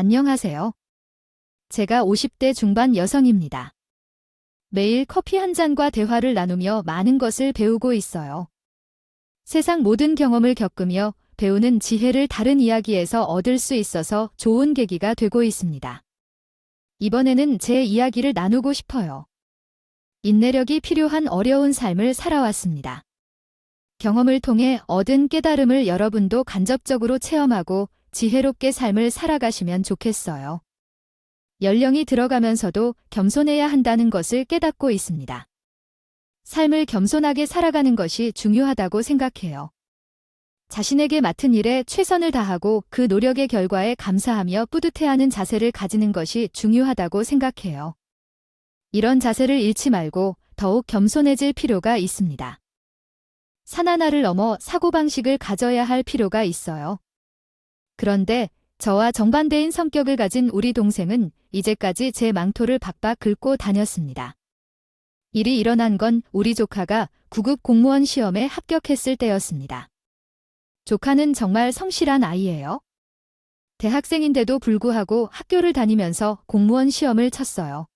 안녕하세요. 제가 50대 중반 여성입니다. 매일 커피 한 잔과 대화를 나누며 많은 것을 배우고 있어요. 세상 모든 경험을 겪으며 배우는 지혜를 다른 이야기에서 얻을 수 있어서 좋은 계기가 되고 있습니다. 이번에는 제 이야기를 나누고 싶어요. 인내력이 필요한 어려운 삶을 살아왔습니다. 경험을 통해 얻은 깨달음을 여러분도 간접적으로 체험하고 지혜롭게 삶을 살아가시면 좋겠어요. 연령이 들어가면서도 겸손해야 한다는 것을 깨닫고 있습니다. 삶을 겸손하게 살아가는 것이 중요하다고 생각해요. 자신에게 맡은 일에 최선을 다하고 그 노력의 결과에 감사하며 뿌듯해하는 자세를 가지는 것이 중요하다고 생각해요. 이런 자세를 잃지 말고 더욱 겸손해질 필요가 있습니다. 산 하나를 넘어 사고방식을 가져야 할 필요가 있어요. 그런데 저와 정반대인 성격을 가진 우리 동생은 이제까지 제 망토를 박박 긁고 다녔습니다. 일이 일어난 건 우리 조카가 9급 공무원 시험에 합격했을 때였습니다. 조카는 정말 성실한 아이예요. 대학생인데도 불구하고 학교를 다니면서 공무원 시험을 쳤어요.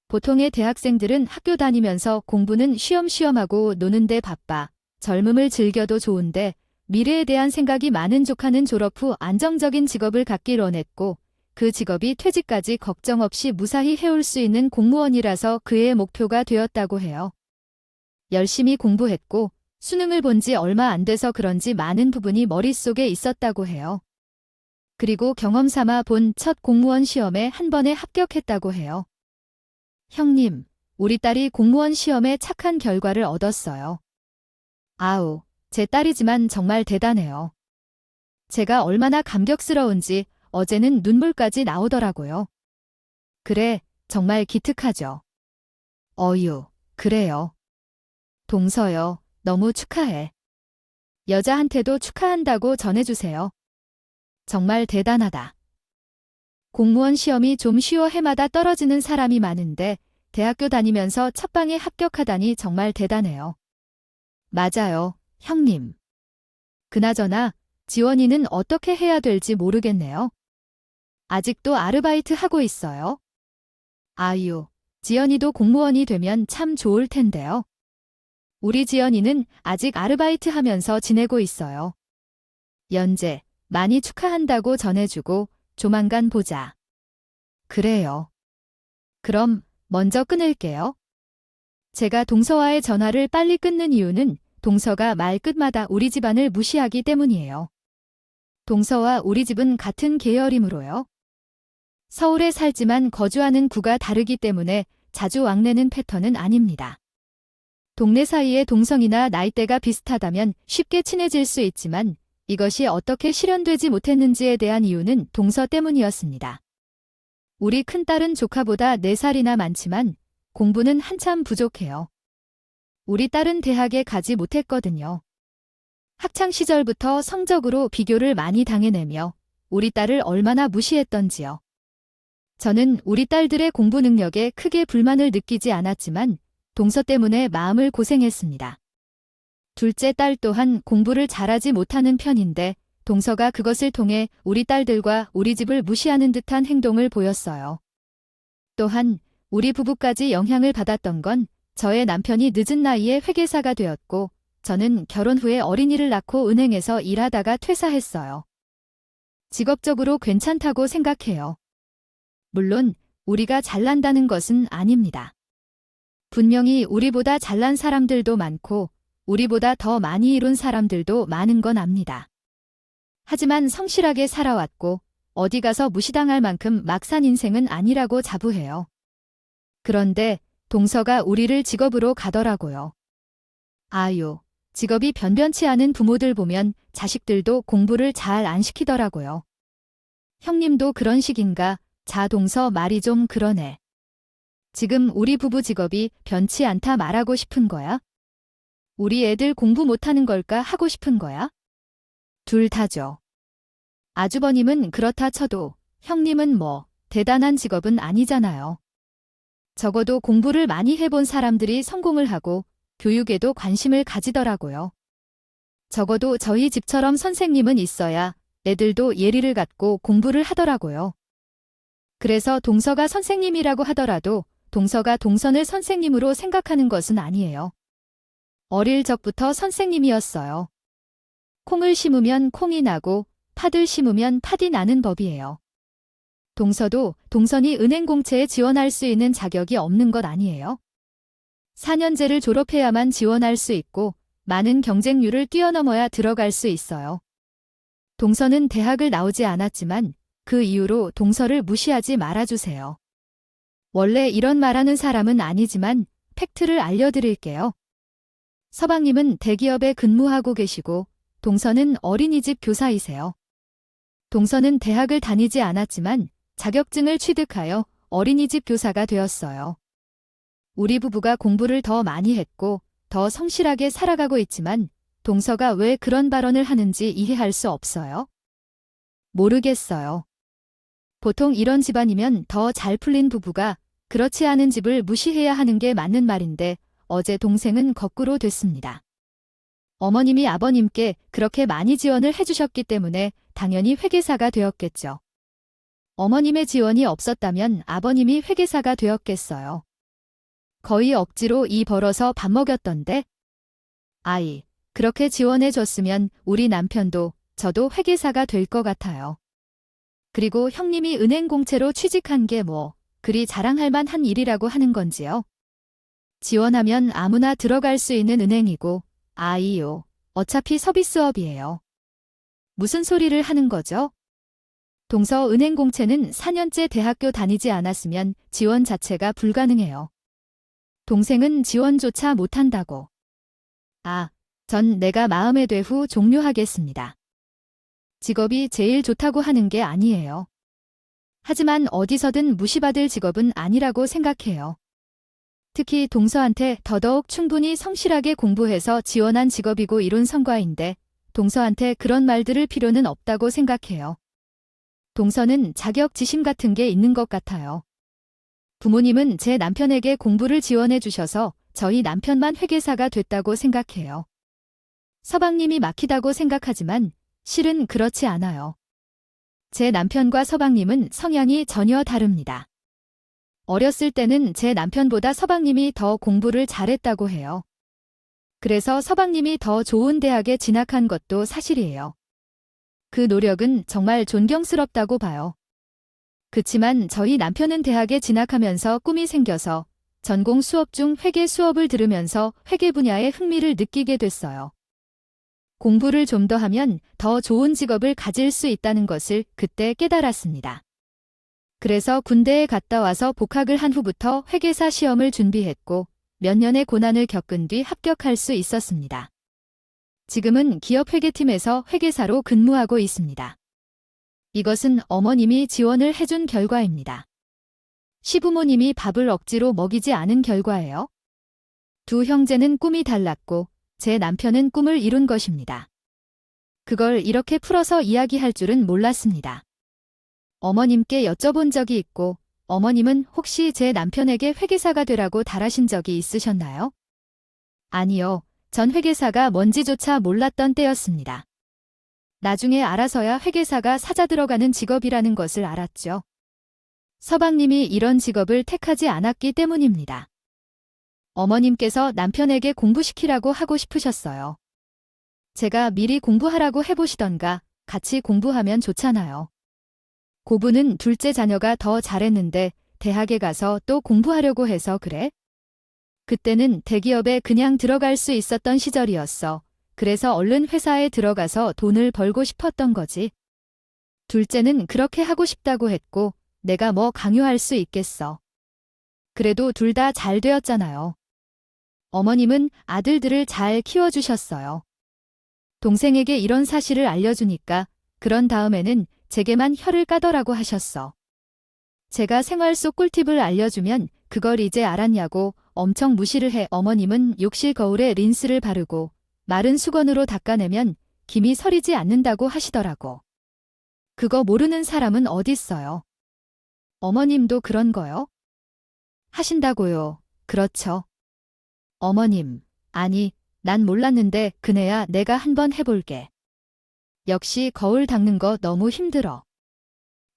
보통의 대학생들은 학교 다니면서 공부는 쉬엄쉬엄하고 노는데 바빠 젊음을 즐겨도 좋은데 미래에 대한 생각이 많은 조카는 졸업 후 안정적인 직업을 갖길 원했고 그 직업이 퇴직까지 걱정 없이 무사히 해올 수 있는 공무원이라서 그의 목표가 되었다고 해요. 열심히 공부했고 수능을 본 지 얼마 안 돼서 그런지 많은 부분이 머릿속에 있었다고 해요. 그리고 경험 삼아 본 첫 공무원 시험에 한 번에 합격했다고 해요. 형님, 우리 딸이 공무원 시험에 착한 결과를 얻었어요. 아우, 제 딸이지만 정말 대단해요. 제가 얼마나 감격스러운지 어제는 눈물까지 나오더라고요. 그래, 정말 기특하죠. 어휴, 그래요. 동서요, 너무 축하해. 여자한테도 축하한다고 전해주세요. 정말 대단하다. 공무원 시험이 좀 쉬워 해마다 떨어지는 사람이 많은데 대학교 다니면서 첫방에 합격하다니 정말 대단해요. 맞아요, 형님. 그나저나 지원이는 어떻게 해야 될지 모르겠네요. 아직도 아르바이트 하고 있어요. 아유, 지연이도 공무원이 되면 참 좋을 텐데요. 우리 지연이는 아직 아르바이트 하면서 지내고 있어요. 연재, 많이 축하한다고 전해주고 조만간 보자. 그래요. 그럼 먼저 끊을게요. 제가 동서와의 전화를 빨리 끊는 이유는 동서가 말 끝마다 우리 집안을 무시하기 때문이에요. 동서와 우리 집은 같은 계열이므로요. 서울에 살지만 거주하는 구가 다르기 때문에 자주 왕래는 패턴은 아닙니다. 동네 사이의 동성이나 나이대가 비슷하다면 쉽게 친해질 수 있지만 이것이 어떻게 실현되지 못했는지에 대한 이유는 동서 때문이었습니다. 우리 큰딸은 조카보다 4살이나 많지만 공부는 한참 부족해요. 우리 딸은 대학에 가지 못했거든요. 학창시절부터 성적으로 비교를 많이 당해내며 우리 딸을 얼마나 무시했던지요. 저는 우리 딸들의 공부 능력에 크게 불만을 느끼지 않았지만 동서 때문에 마음을 고생했습니다. 둘째 딸 또한 공부를 잘하지 못하는 편인데 동서가 그것을 통해 우리 딸들과 우리 집을 무시하는 듯한 행동을 보였어요. 또한 우리 부부까지 영향을 받았던 건 저의 남편이 늦은 나이에 회계사가 되었고 저는 결혼 후에 어린이를 낳고 은행에서 일하다가 퇴사했어요. 직업적으로 괜찮다고 생각해요. 물론 우리가 잘난다는 것은 아닙니다. 분명히 우리보다 잘난 사람들도 많고 우리보다 더 많이 이룬 사람들도 많은 건 압니다. 하지만 성실하게 살아왔고 어디 가서 무시당할 만큼 막 산 인생은 아니라고 자부해요. 그런데 동서가 우리를 직업으로 가더라고요. 아유, 직업이 변변치 않은 부모들 보면 자식들도 공부를 잘 안 시키더라고요. 형님도 그런 식인가? 자, 동서 말이 좀 그러네. 지금 우리 부부 직업이 변치 않다 말하고 싶은 거야? 우리 애들 공부 못하는 걸까 하고 싶은 거야? 둘 다죠. 아주버님은 그렇다 쳐도 형님은 뭐 대단한 직업은 아니잖아요. 적어도 공부를 많이 해본 사람들이 성공을 하고 교육에도 관심을 가지더라고요. 적어도 저희 집처럼 선생님은 있어야 애들도 예리를 갖고 공부를 하더라고요. 그래서 동서가 선생님이라고 하더라도 동서가 동선을 선생님으로 생각하는 것은 아니에요. 어릴 적부터 선생님이었어요. 콩을 심으면 콩이 나고 팥을 심으면 팥이 나는 법이에요. 동서도 동선이 은행공채에 지원할 수 있는 자격이 없는 것 아니에요. 4년제를 졸업해야만 지원할 수 있고 많은 경쟁률을 뛰어넘어야 들어갈 수 있어요. 동서는 대학을 나오지 않았지만 그 이후로 동서를 무시하지 말아주세요. 원래 이런 말하는 사람은 아니지만 팩트를 알려드릴게요. 서방님은 대기업에 근무하고 계시고 동서는 어린이집 교사이세요. 동서는 대학을 다니지 않았지만 자격증을 취득하여 어린이집 교사가 되었어요. 우리 부부가 공부를 더 많이 했고 더 성실하게 살아가고 있지만 동서가 왜 그런 발언을 하는지 이해할 수 없어요. 모르겠어요. 보통 이런 집안이면 더 잘 풀린 부부가 그렇지 않은 집을 무시해야 하는 게 맞는 말인데 어제 동생은 거꾸로 됐습니다. 어머님이 아버님께 그렇게 많이 지원을 해주셨기 때문에 당연히 회계사가 되었겠죠. 어머님의 지원이 없었다면 아버님이 회계사가 되었겠어요. 거의 억지로 이 벌어서 밥 먹였던데? 아이, 그렇게 지원해줬으면 우리 남편도 저도 회계사가 될 것 같아요. 그리고 형님이 은행 공채로 취직한 게 뭐 그리 자랑할 만한 일이라고 하는 건지요? 지원하면 아무나 들어갈 수 있는 은행이고 아이요. 어차피 서비스업이에요. 무슨 소리를 하는 거죠? 동서 은행 공채는 4년째 대학교 다니지 않았으면 지원 자체가 불가능해요. 동생은 지원조차 못한다고. 전 내가 마음에 돼 후 종료하겠습니다. 직업이 제일 좋다고 하는 게 아니에요. 하지만 어디서든 무시받을 직업은 아니라고 생각해요. 특히 동서한테 더더욱 충분히 성실하게 공부해서 지원한 직업이고 이룬 성과인데 동서한테 그런 말 들을 필요는 없다고 생각해요. 동서는 자격지심 같은 게 있는 것 같아요. 부모님은 제 남편에게 공부를 지원해 주셔서 저희 남편만 회계사가 됐다고 생각해요. 서방님이 막히다고 생각하지만 실은 그렇지 않아요. 제 남편과 서방님은 성향이 전혀 다릅니다. 어렸을 때는 제 남편보다 서방님이 더 공부를 잘했다고 해요. 그래서 서방님이 더 좋은 대학에 진학한 것도 사실이에요. 그 노력은 정말 존경스럽다고 봐요. 그치만 저희 남편은 대학에 진학하면서 꿈이 생겨서 전공 수업 중 회계 수업을 들으면서 회계 분야에 흥미를 느끼게 됐어요. 공부를 좀 더 하면 더 좋은 직업을 가질 수 있다는 것을 그때 깨달았습니다. 그래서 군대에 갔다 와서 복학을 한 후부터 회계사 시험을 준비했고 몇 년의 고난을 겪은 뒤 합격할 수 있었습니다. 지금은 기업 회계팀에서 회계사로 근무하고 있습니다. 이것은 어머님이 지원을 해준 결과입니다. 시부모님이 밥을 억지로 먹이지 않은 결과예요. 두 형제는 꿈이 달랐고 제 남편은 꿈을 이룬 것입니다. 그걸 이렇게 풀어서 이야기할 줄은 몰랐습니다. 어머님께 여쭤본 적이 있고 어머님은 혹시 제 남편에게 회계사가 되라고 달하신 적이 있으셨나요? 아니요. 전 회계사가 뭔지조차 몰랐던 때였습니다. 나중에 알아서야 회계사가 사자 들어가는 직업이라는 것을 알았죠. 서방님이 이런 직업을 택하지 않았기 때문입니다. 어머님께서 남편에게 공부시키라고 하고 싶으셨어요. 제가 미리 공부하라고 해보시던가 같이 공부하면 좋잖아요. 고부는 둘째 자녀가 더 잘했는데 대학에 가서 또 공부하려고 해서 그래? 그때는 대기업에 그냥 들어갈 수 있었던 시절이었어. 그래서 얼른 회사에 들어가서 돈을 벌고 싶었던 거지. 둘째는 그렇게 하고 싶다고 했고 내가 뭐 강요할 수 있겠어. 그래도 둘 다 잘 되었잖아요. 어머님은 아들들을 잘 키워주셨어요. 동생에게 이런 사실을 알려주니까 그런 다음에는 제게만 혀를 까더라고 하셨어. 제가 생활 속 꿀팁을 알려주면 그걸 이제 알았냐고 엄청 무시를 해. 어머님은 욕실 거울에 린스를 바르고 마른 수건으로 닦아내면 김이 서리지 않는다고 하시더라고. 그거 모르는 사람은 어딨어요. 어머님도 그런 거요? 하신다고요. 그렇죠. 어머님, 아니, 난 몰랐는데 그네야 내가 한번 해볼게. 역시 거울 닦는 거 너무 힘들어.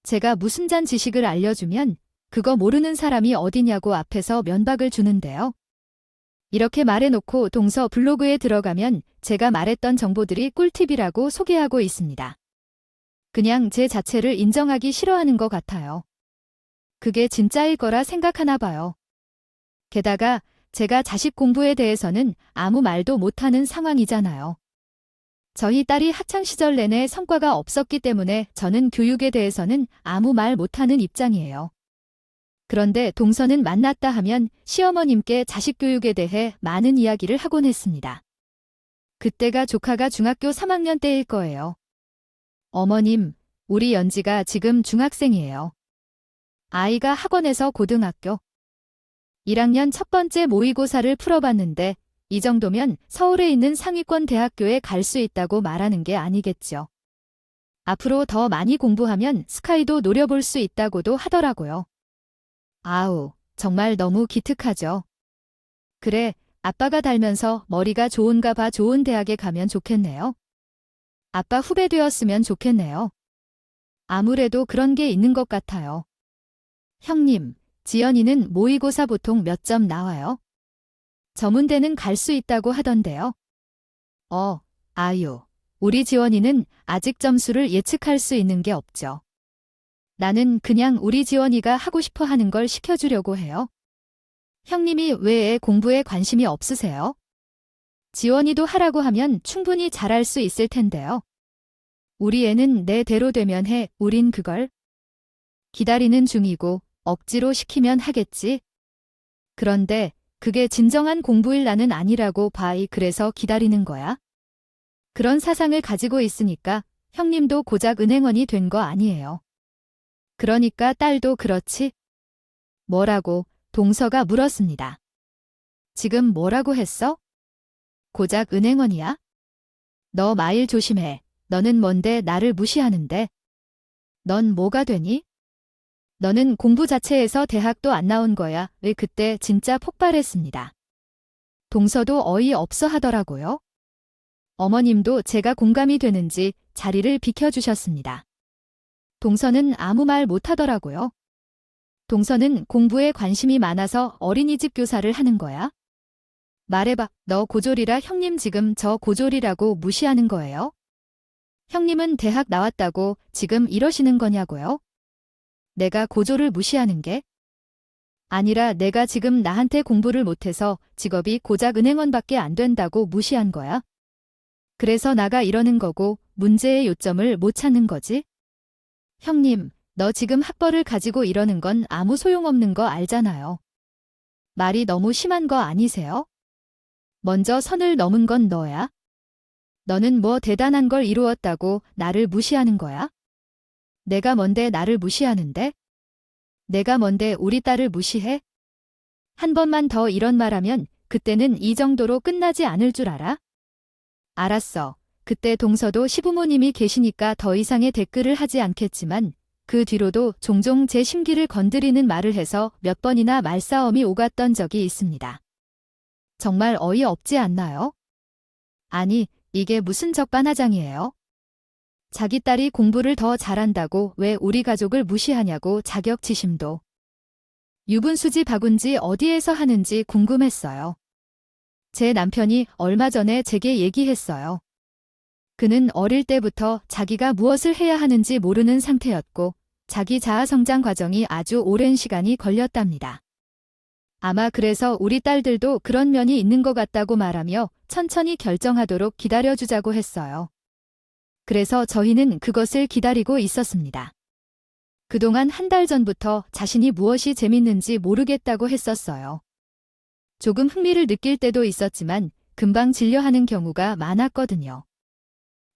제가 무슨 잔 지식을 알려주면 그거 모르는 사람이 어디냐고 앞에서 면박을 주는데요. 이렇게 말해놓고 동서 블로그에 들어가면 제가 말했던 정보들이 꿀팁이라고 소개하고 있습니다. 그냥 제 자체를 인정하기 싫어하는 것 같아요. 그게 진짜일 거라 생각하나 봐요. 게다가 제가 자식 공부에 대해서는 아무 말도 못하는 상황이잖아요. 저희 딸이 학창시절 내내 성과가 없었기 때문에 저는 교육에 대해서는 아무 말 못하는 입장이에요. 그런데 동서는 만났다 하면 시어머님께 자식 교육에 대해 많은 이야기를 하곤 했습니다. 그때가 조카가 중학교 3학년 때일 거예요. 어머님, 우리 연지가 지금 중학생이에요. 아이가 학원에서 고등학교 1학년 첫 번째 모의고사를 풀어봤는데 이 정도면 서울에 있는 상위권 대학교에 갈 수 있다고 말하는 게 아니겠죠. 앞으로 더 많이 공부하면 스카이도 노려볼 수 있다고도 하더라고요. 아우, 정말 너무 기특하죠. 그래, 아빠가 닮면서 머리가 좋은가 봐 좋은 대학에 가면 좋겠네요. 아빠 후배 되었으면 좋겠네요. 아무래도 그런 게 있는 것 같아요. 형님, 지연이는 모의고사 보통 몇 점 나와요? 전문대는 갈 수 있다고 하던데요. 아유, 우리 지원이는 아직 점수를 예측할 수 있는 게 없죠. 나는 그냥 우리 지원이가 하고 싶어 하는 걸 시켜주려고 해요. 형님이 왜 애 공부에 관심이 없으세요? 지원이도 하라고 하면 충분히 잘할 수 있을 텐데요. 우리 애는 내 대로 되면 해, 우린 그걸 기다리는 중이고 억지로 시키면 하겠지. 그런데 그게 진정한 공부일 나는 아니라고 봐이 그래서 기다리는 거야. 그런 사상을 가지고 있으니까 형님도 고작 은행원이 된 거 아니에요. 그러니까 딸도 그렇지? 뭐라고? 동서가 물었습니다. 지금 뭐라고 했어? 고작 은행원이야? 너 말 조심해. 너는 뭔데 나를 무시하는데? 넌 뭐가 되니? 너는 공부 자체에서 대학도 안 나온 거야. 왜 그때 진짜 폭발했습니다. 동서도 어이없어 하더라고요. 어머님도 제가 공감이 되는지 자리를 비켜주셨습니다. 동서는 아무 말 못하더라고요. 동서는 공부에 관심이 많아서 어린이집 교사를 하는 거야? 말해봐, 너 고졸이라 형님 지금 저 고졸이라고 무시하는 거예요? 형님은 대학 나왔다고 지금 이러시는 거냐고요? 내가 고졸을 무시하는 게? 아니라 내가 지금 나한테 공부를 못해서 직업이 고작 은행원밖에 안 된다고 무시한 거야? 그래서 나가 이러는 거고 문제의 요점을 못 찾는 거지? 형님, 너 지금 학벌을 가지고 이러는 건 아무 소용없는 거 알잖아요. 말이 너무 심한 거 아니세요? 먼저 선을 넘은 건 너야? 너는 뭐 대단한 걸 이루었다고 나를 무시하는 거야? 내가 뭔데 나를 무시하는데? 내가 뭔데 우리 딸을 무시해? 한 번만 더 이런 말하면 그때는 이 정도로 끝나지 않을 줄 알아? 알았어. 그때 동서도 시부모님이 계시니까 더 이상의 댓글을 하지 않겠지만 그 뒤로도 종종 제 심기를 건드리는 말을 해서 몇 번이나 말싸움이 오갔던 적이 있습니다. 정말 어이없지 않나요? 아니, 이게 무슨 적반하장이에요? 자기 딸이 공부를 더 잘한다고 왜 우리 가족을 무시하냐고 자격지심도. 유분수지 박운지 어디에서 하는지 궁금했어요. 제 남편이 얼마 전에 제게 얘기했어요. 그는 어릴 때부터 자기가 무엇을 해야 하는지 모르는 상태였고 자기 자아 성장 과정이 아주 오랜 시간이 걸렸답니다. 아마 그래서 우리 딸들도 그런 면이 있는 것 같다고 말하며 천천히 결정하도록 기다려주자고 했어요. 그래서 저희는 그것을 기다리고 있었습니다. 그동안 한 달 전부터 자신이 무엇이 재밌는지 모르겠다고 했었어요. 조금 흥미를 느낄 때도 있었지만 금방 질려하는 경우가 많았거든요.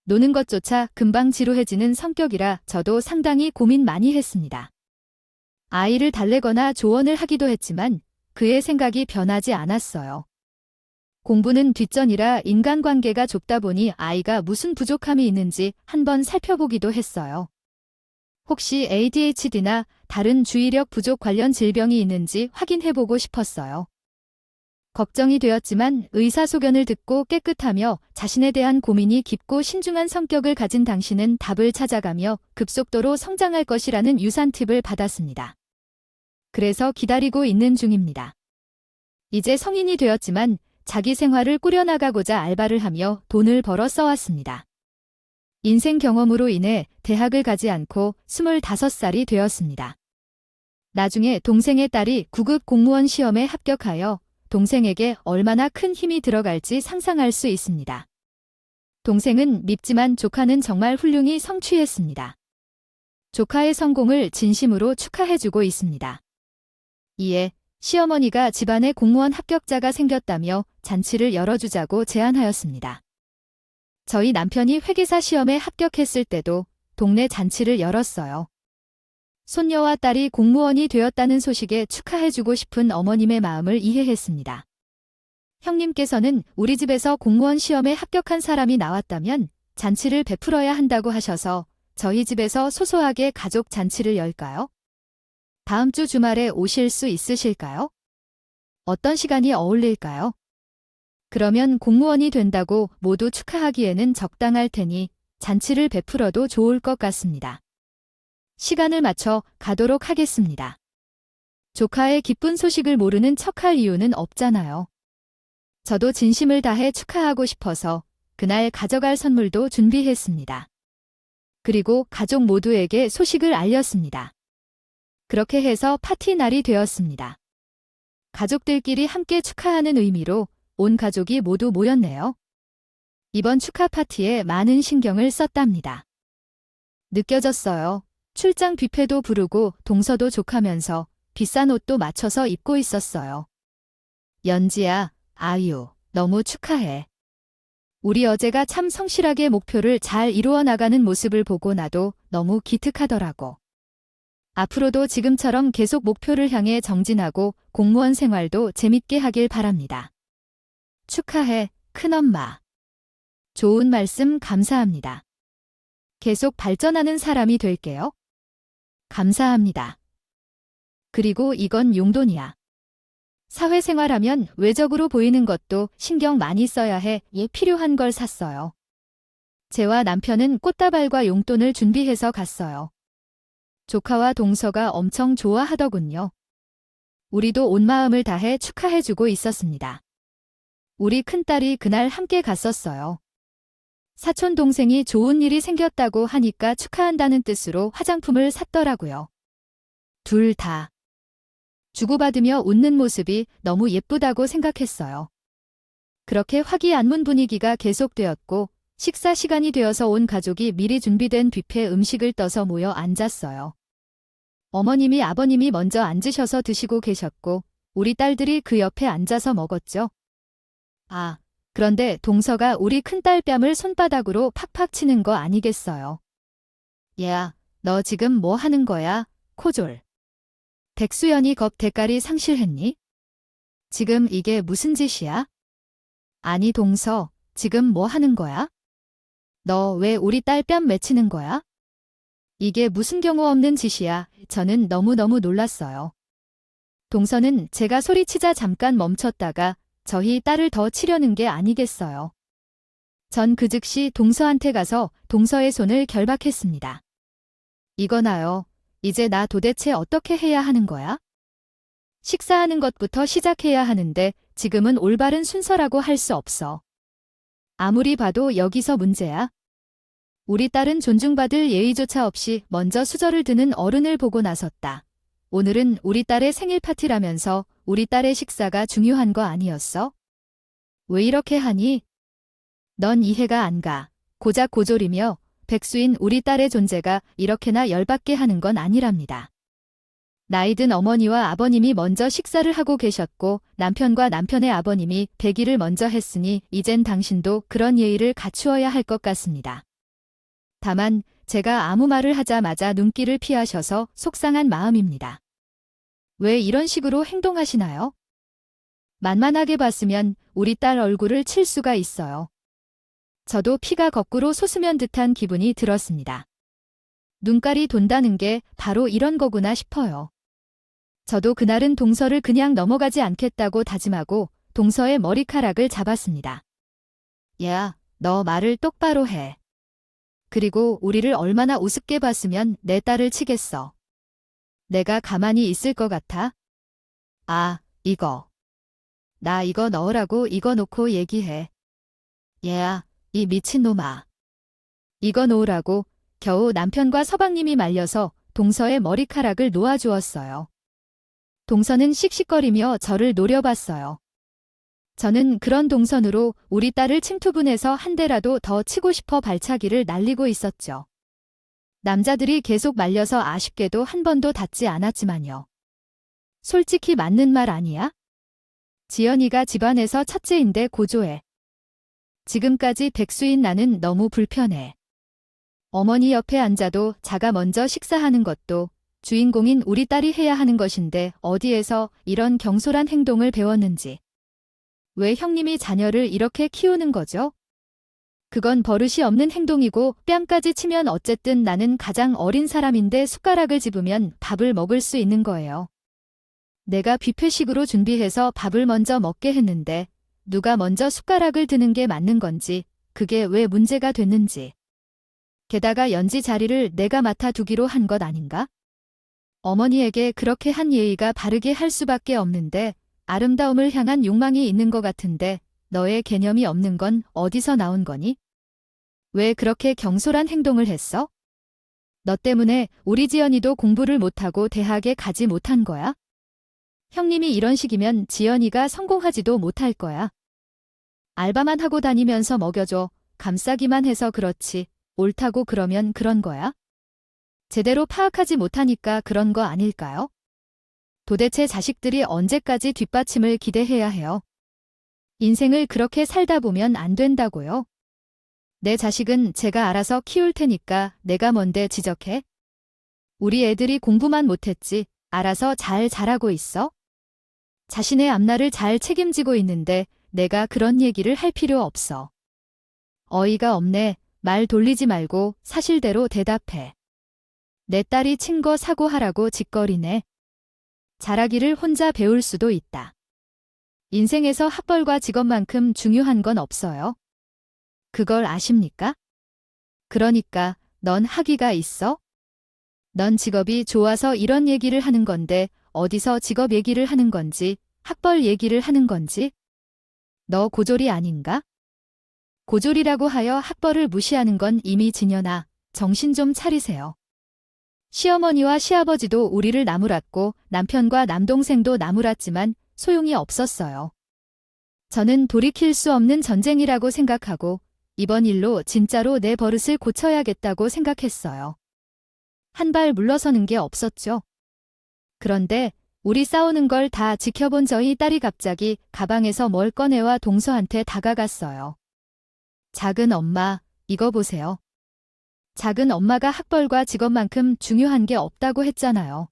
노는 것조차 금방 지루해지는 성격이라 저도 상당히 고민 많이 했습니다. 아이를 달래거나 조언을 하기도 했지만 그의 생각이 변하지 않았어요. 공부는 뒷전이라 인간관계가 좁다 보니 아이가 무슨 부족함이 있는지 한번 살펴보기도 했어요. 혹시 ADHD나 다른 주의력 부족 관련 질병이 있는지 확인해보고 싶었어요. 걱정이 되었지만 의사소견을 듣고 깨끗하며 자신에 대한 고민이 깊고 신중한 성격을 가진 당신은 답을 찾아가며 급속도로 성장할 것이라는 유산 팁을 받았습니다. 그래서 기다리고 있는 중입니다. 이제 성인이 되었지만 자기 생활을 꾸려나가고자 알바를 하며 돈을 벌어 써왔습니다. 인생 경험으로 인해 대학을 가지 않고 25살이 되었습니다. 나중에 동생의 딸이 9급 공무원 시험에 합격하여 동생에게 얼마나 큰 힘이 들어갈지 상상할 수 있습니다. 동생은 밉지만 조카는 정말 훌륭히 성취했습니다. 조카의 성공을 진심으로 축하해주고 있습니다. 이에 시어머니가 집안에 공무원 합격자가 생겼다며 잔치를 열어주자고 제안하였습니다. 저희 남편이 회계사 시험에 합격했을 때도 동네 잔치를 열었어요. 손녀와 딸이 공무원이 되었다는 소식에 축하해주고 싶은 어머님의 마음을 이해했습니다. 형님께서는 우리 집에서 공무원 시험에 합격한 사람이 나왔다면 잔치를 베풀어야 한다고 하셔서 저희 집에서 소소하게 가족 잔치를 열까요? 다음 주 주말에 오실 수 있으실까요? 어떤 시간이 어울릴까요? 그러면 공무원이 된다고 모두 축하하기에는 적당할 테니 잔치를 베풀어도 좋을 것 같습니다. 시간을 맞춰 가도록 하겠습니다. 조카의 기쁜 소식을 모르는 척할 이유는 없잖아요. 저도 진심을 다해 축하하고 싶어서 그날 가져갈 선물도 준비했습니다. 그리고 가족 모두에게 소식을 알렸습니다. 그렇게 해서 파티 날이 되었습니다. 가족들끼리 함께 축하하는 의미로 온 가족이 모두 모였네요. 이번 축하 파티에 많은 신경을 썼답니다. 느껴졌어요. 출장 뷔페도 부르고 동서도 족하면서 비싼 옷도 맞춰서 입고 있었어요. 연지야, 아유, 너무 축하해. 우리 어제가 참 성실하게 목표를 잘 이루어 나가는 모습을 보고 나도 너무 기특하더라고. 앞으로도 지금처럼 계속 목표를 향해 정진하고 공무원 생활도 재밌게 하길 바랍니다. 축하해, 큰엄마. 좋은 말씀 감사합니다. 계속 발전하는 사람이 될게요. 감사합니다. 그리고 이건 용돈이야. 사회생활하면 외적으로 보이는 것도 신경 많이 써야 해 필요한 걸 샀어요. 제와 남편은 꽃다발과 용돈을 준비해서 갔어요. 조카와 동서가 엄청 좋아하더군요. 우리도 온 마음을 다해 축하해주고 있었습니다. 우리 큰딸이 그날 함께 갔었어요. 사촌 동생이 좋은 일이 생겼다고 하니까 축하한다는 뜻으로 화장품을 샀더라고요. 둘 다 주고받으며 웃는 모습이 너무 예쁘다고 생각했어요. 그렇게 화기애애한 분위기가 계속되었고 식사 시간이 되어서 온 가족이 미리 준비된 뷔페 음식을 떠서 모여 앉았어요. 어머님이 아버님이 먼저 앉으셔서 드시고 계셨고 우리 딸들이 그 옆에 앉아서 먹었죠. 그런데 동서가 우리 큰딸 뺨을 손바닥으로 팍팍 치는 거 아니겠어요? 얘야, 너 지금 뭐 하는 거야? 코졸. 백수연이 겁 대가리 상실했니? 지금 이게 무슨 짓이야? 아니 동서, 지금 뭐 하는 거야? 너 왜 우리 딸 뺨 맺히는 거야? 이게 무슨 경우 없는 짓이야. 저는 너무너무 놀랐어요. 동서는 제가 소리치자 잠깐 멈췄다가 저희 딸을 더 치려는 게 아니겠어요. 전 그 즉시 동서한테 가서 동서의 손을 결박했습니다. 이거나요. 이제 나 도대체 어떻게 해야 하는 거야? 식사하는 것부터 시작해야 하는데 지금은 올바른 순서라고 할 수 없어. 아무리 봐도 여기서 문제야. 우리 딸은 존중받을 예의조차 없이 먼저 수저를 드는 어른을 보고 나섰다. 오늘은 우리 딸의 생일 파티라면서 우리 딸의 식사가 중요한 거 아니었어? 왜 이렇게 하니? 넌 이해가 안 가. 고작 고졸이며 백수인 우리 딸의 존재가 이렇게나 열받게 하는 건 아니랍니다. 나이든 어머니와 아버님이 먼저 식사를 하고 계셨고 남편과 남편의 아버님이 배기를 먼저 했으니 이젠 당신도 그런 예의를 갖추어야 할 것 같습니다. 다만 제가 아무 말을 하자마자 눈길을 피하셔서 속상한 마음입니다. 왜 이런 식으로 행동하시나요? 만만하게 봤으면 우리 딸 얼굴을 칠 수가 있어요. 저도 피가 거꾸로 솟으면 듯한 기분이 들었습니다. 눈깔이 돈다는 게 바로 이런 거구나 싶어요. 저도 그날은 동서를 그냥 넘어가지 않겠다고 다짐하고 동서의 머리카락을 잡았습니다. 야, 너 말을 똑바로 해. 그리고 우리를 얼마나 우습게 봤으면 내 딸을 치겠어. 내가 가만히 있을 것 같아? 아, 이거. 나 이거 넣으라고 이거 놓고 얘기해. 얘야, 이 미친놈아. 이거 놓으라고 겨우 남편과 서방님이 말려서 동서의 머리카락을 놓아주었어요. 동서는 씩씩거리며 저를 노려봤어요. 저는 그런 동선으로 우리 딸을 침투분해서 한 대라도 더 치고 싶어 발차기를 날리고 있었죠. 남자들이 계속 말려서 아쉽게도 한 번도 닿지 않았지만요. 솔직히 맞는 말 아니야? 지연이가 집안에서 첫째인데 고조해. 지금까지 백수인 나는 너무 불편해. 어머니 옆에 앉아도 자가 먼저 식사하는 것도 주인공인 우리 딸이 해야 하는 것인데 어디에서 이런 경솔한 행동을 배웠는지. 왜 형님이 자녀를 이렇게 키우는 거죠? 그건 버릇이 없는 행동이고 뺨까지 치면 어쨌든 나는 가장 어린 사람인데 숟가락을 집으면 밥을 먹을 수 있는 거예요. 내가 뷔페식으로 준비해서 밥을 먼저 먹게 했는데 누가 먼저 숟가락을 드는 게 맞는 건지 그게 왜 문제가 됐는지. 게다가 연지 자리를 내가 맡아두기로 한 것 아닌가? 어머니에게 그렇게 한 예의가 바르게 할 수밖에 없는데 아름다움을 향한 욕망이 있는 것 같은데 너의 개념이 없는 건 어디서 나온 거니? 왜 그렇게 경솔한 행동을 했어? 너 때문에 우리 지연이도 공부를 못하고 대학에 가지 못한 거야? 형님이 이런 식이면 지연이가 성공하지도 못할 거야. 알바만 하고 다니면서 먹여줘. 감싸기만 해서 그렇지. 옳다고 그러면 그런 거야? 제대로 파악하지 못하니까 그런 거 아닐까요? 도대체 자식들이 언제까지 뒷받침을 기대해야 해요? 인생을 그렇게 살다 보면 안 된다고요? 내 자식은 제가 알아서 키울 테니까 내가 뭔데 지적해? 우리 애들이 공부만 못했지 알아서 잘 자라고 있어? 자신의 앞날을 잘 책임지고 있는데 내가 그런 얘기를 할 필요 없어. 어이가 없네. 말 돌리지 말고 사실대로 대답해. 내 딸이 친 거 사고하라고 짓거리네. 잘하기를 혼자 배울 수도 있다. 인생에서 학벌과 직업만큼 중요한 건 없어요. 그걸 아십니까? 그러니까 넌 학위가 있어? 넌 직업이 좋아서 이런 얘기를 하는 건데 어디서 직업 얘기를 하는 건지 학벌 얘기를 하는 건지? 너 고졸이 아닌가? 고졸이라고 하여 학벌을 무시하는 건 이미 지녀나 정신 좀 차리세요. 시어머니와 시아버지도 우리를 나무랐고 남편과 남동생도 나무랐지만 소용이 없었어요. 저는 돌이킬 수 없는 전쟁이라고 생각하고 이번 일로 진짜로 내 버릇을 고쳐야겠다고 생각했어요. 한 발 물러서는 게 없었죠. 그런데 우리 싸우는 걸 다 지켜본 저희 딸이 갑자기 가방에서 뭘 꺼내와 동서한테 다가갔어요. 작은 엄마, 이거 보세요. 작은 엄마가 학벌과 직업만큼 중요한 게 없다고 했잖아요.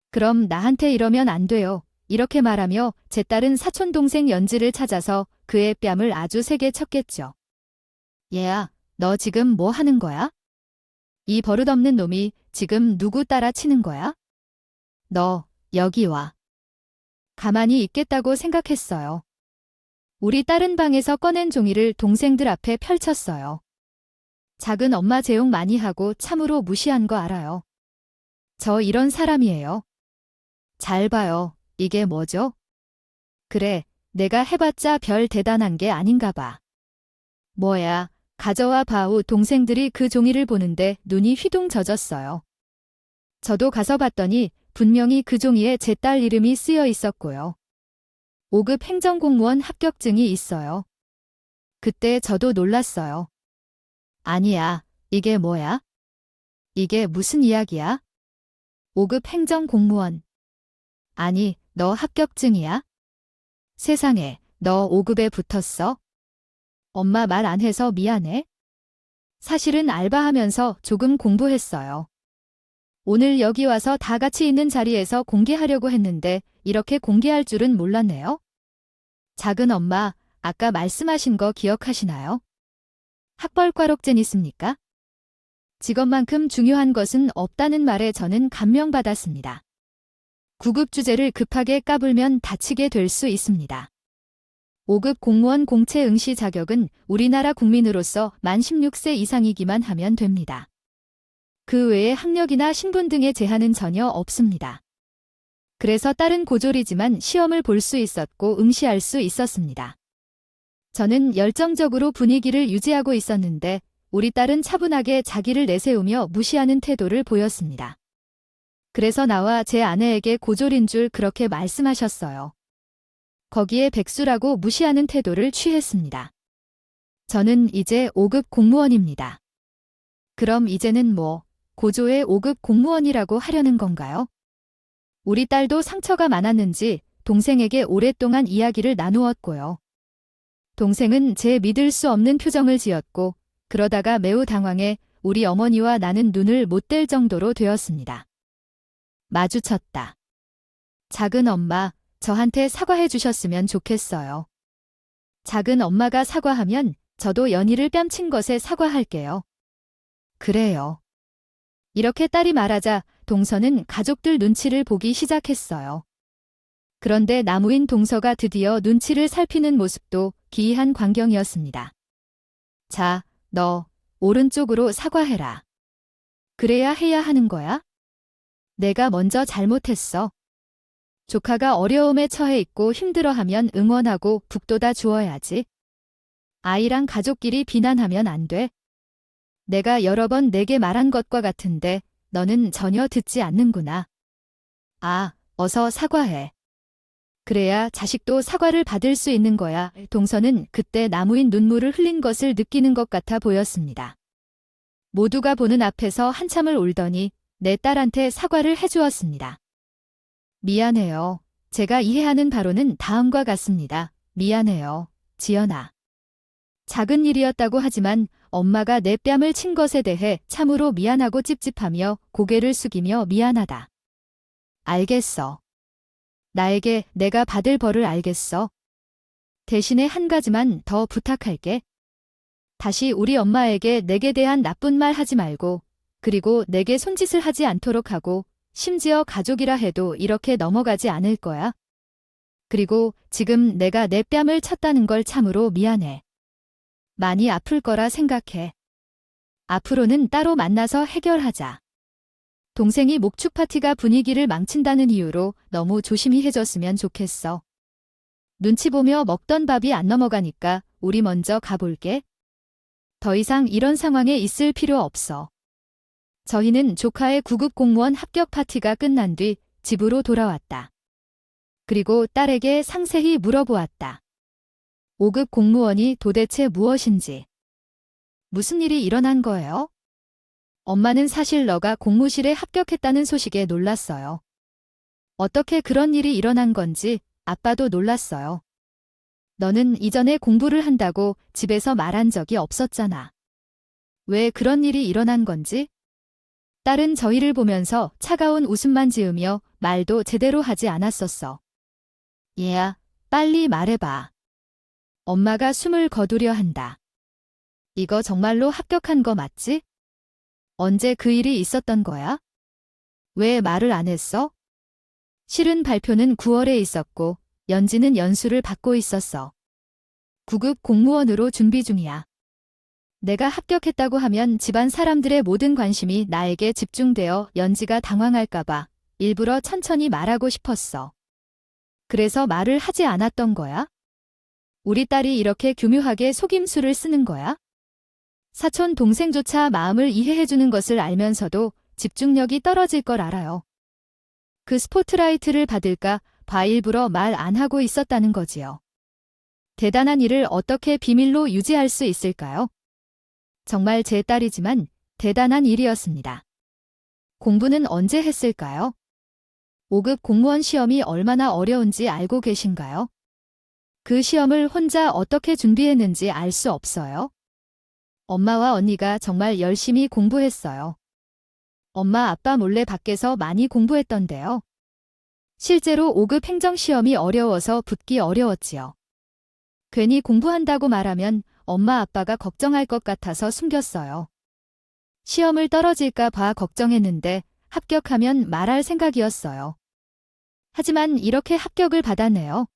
그럼 나한테 이러면 안 돼요. 이렇게 말하며 제 딸은 사촌동생 연지를 찾아서 그의 뺨을 아주 세게 쳤겠죠. 얘야, 너 지금 뭐 하는 거야? 이 버릇없는 놈이 지금 누구 따라 치는 거야? 너, 여기 와. 가만히 있겠다고 생각했어요. 우리 딸은 방에서 꺼낸 종이를 동생들 앞에 펼쳤어요. 작은 엄마 재용 많이 하고 참으로 무시한 거 알아요. 저 이런 사람이에요. 잘 봐요. 이게 뭐죠? 그래, 내가 해봤자 별 대단한 게 아닌가 봐. 뭐야, 가져와 봐우 동생들이 그 종이를 보는데 눈이 휘둥 젖었어요. 저도 가서 봤더니 분명히 그 종이에 제 딸 이름이 쓰여 있었고요. 5급 행정공무원 합격증이 있어요. 그때 저도 놀랐어요. 아니야, 이게 뭐야? 이게 무슨 이야기야? 5급 행정공무원. 아니, 너 합격증이야? 세상에, 너 5급에 붙었어? 엄마 말 안 해서 미안해. 사실은 알바하면서 조금 공부했어요. 오늘 여기 와서 다 같이 있는 자리에서 공개하려고 했는데 이렇게 공개할 줄은 몰랐네요. 작은 엄마, 아까 말씀하신 거 기억하시나요? 학벌과록증 있습니까? 직업만큼 중요한 것은 없다는 말에 저는 감명받았습니다. 구급 주제를 급하게 까불면 다치게 될 수 있습니다. 5급 공무원 공채 응시 자격은 우리나라 국민으로서 만 16세 이상이기만 하면 됩니다. 그 외에 학력이나 신분 등의 제한은 전혀 없습니다. 그래서 딸은 고졸이지만 시험을 볼 수 있었고 응시할 수 있었습니다. 저는 열정적으로 분위기를 유지하고 있었는데 우리 딸은 차분하게 자기를 내세우며 무시하는 태도를 보였습니다. 그래서 나와 제 아내에게 고졸인 줄 그렇게 말씀하셨어요. 거기에 백수라고 무시하는 태도를 취했습니다. 저는 이제 5급 공무원입니다. 그럼 이제는 뭐 고조의 5급 공무원이라고 하려는 건가요? 우리 딸도 상처가 많았는지 동생에게 오랫동안 이야기를 나누었고요. 동생은 제 믿을 수 없는 표정을 지었고 그러다가 매우 당황해 우리 어머니와 나는 눈을 못 뗄 정도로 되었습니다. 마주쳤다. 작은 엄마, 저한테 사과해 주셨으면 좋겠어요. 작은 엄마가 사과하면 저도 연희를 뺨친 것에 사과할게요. 그래요. 이렇게 딸이 말하자 동서는 가족들 눈치를 보기 시작했어요. 그런데 나무인 동서가 드디어 눈치를 살피는 모습도 기이한 광경이었습니다. 자, 너 오른쪽으로 사과해라. 그래야 해야 하는 거야? 내가 먼저 잘못했어. 조카가 어려움에 처해 있고 힘들어하면 응원하고 북돋아 주어야지. 아이랑 가족끼리 비난하면 안 돼. 내가 여러 번 내게 말한 것과 같은데 너는 전혀 듣지 않는구나. 아, 어서 사과해. 그래야 자식도 사과를 받을 수 있는 거야. 동서는 그때 나무인 눈물을 흘린 것을 느끼는 것 같아 보였습니다. 모두가 보는 앞에서 한참을 울더니 내 딸한테 사과를 해주었습니다. 미안해요. 제가 이해하는 바로는 다음과 같습니다. 미안해요, 지연아. 작은 일이었다고 하지만 엄마가 내 뺨을 친 것에 대해 참으로 미안하고 찝찝하며 고개를 숙이며 미안하다. 알겠어. 나에게 내가 받을 벌을 알겠어. 대신에 한 가지만 더 부탁할게. 다시 우리 엄마에게 내게 대한 나쁜 말 하지 말고 그리고 내게 손짓을 하지 않도록 하고 심지어 가족이라 해도 이렇게 넘어가지 않을 거야. 그리고 지금 내가 내 뺨을 쳤다는 걸 참으로 미안해. 많이 아플 거라 생각해. 앞으로는 따로 만나서 해결하자. 동생이 목축 파티가 분위기를 망친다는 이유로 너무 조심히 해줬으면 좋겠어. 눈치 보며 먹던 밥이 안 넘어가니까 우리 먼저 가볼게. 더 이상 이런 상황에 있을 필요 없어. 저희는 조카의 9급 공무원 합격 파티가 끝난 뒤 집으로 돌아왔다. 그리고 딸에게 상세히 물어보았다. 5급 공무원이 도대체 무엇인지. 무슨 일이 일어난 거예요? 엄마는 사실 너가 공무실에 합격했다는 소식에 놀랐어요. 어떻게 그런 일이 일어난 건지 아빠도 놀랐어요. 너는 이전에 공부를 한다고 집에서 말한 적이 없었잖아. 왜 그런 일이 일어난 건지? 딸은 저희를 보면서 차가운 웃음만 지으며 말도 제대로 하지 않았었어. 얘야, 빨리 말해봐. 엄마가 숨을 거두려 한다. 이거 정말로 합격한 거 맞지? 언제 그 일이 있었던 거야? 왜 말을 안 했어? 실은 발표는 9월에 있었고 연지는 연수를 받고 있었어. 9급 공무원으로 준비 중이야. 내가 합격했다고 하면 집안 사람들의 모든 관심이 나에게 집중되어 연지가 당황할까봐 일부러 천천히 말하고 싶었어. 그래서 말을 하지 않았던 거야? 우리 딸이 이렇게 교묘하게 속임수를 쓰는 거야? 사촌 동생조차 마음을 이해해주는 것을 알면서도 집중력이 떨어질 걸 알아요. 그 스포트라이트를 받을까 봐 일부러 말 안 하고 있었다는 거지요. 대단한 일을 어떻게 비밀로 유지할 수 있을까요? 정말 제 딸이지만 대단한 일이었습니다. 공부는 언제 했을까요? 5급 공무원 시험이 얼마나 어려운지 알고 계신가요? 그 시험을 혼자 어떻게 준비했는지 알 수 없어요? 엄마와 언니가 정말 열심히 공부했어요. 엄마 아빠 몰래 밖에서 많이 공부했던데요. 실제로 5급 행정시험이 어려워서 붙기 어려웠지요. 괜히 공부한다고 말하면 엄마 아빠가 걱정할 것 같아서 숨겼어요. 시험을 떨어질까 봐 걱정했는데 합격하면 말할 생각이었어요. 하지만 이렇게 합격을 받았네요.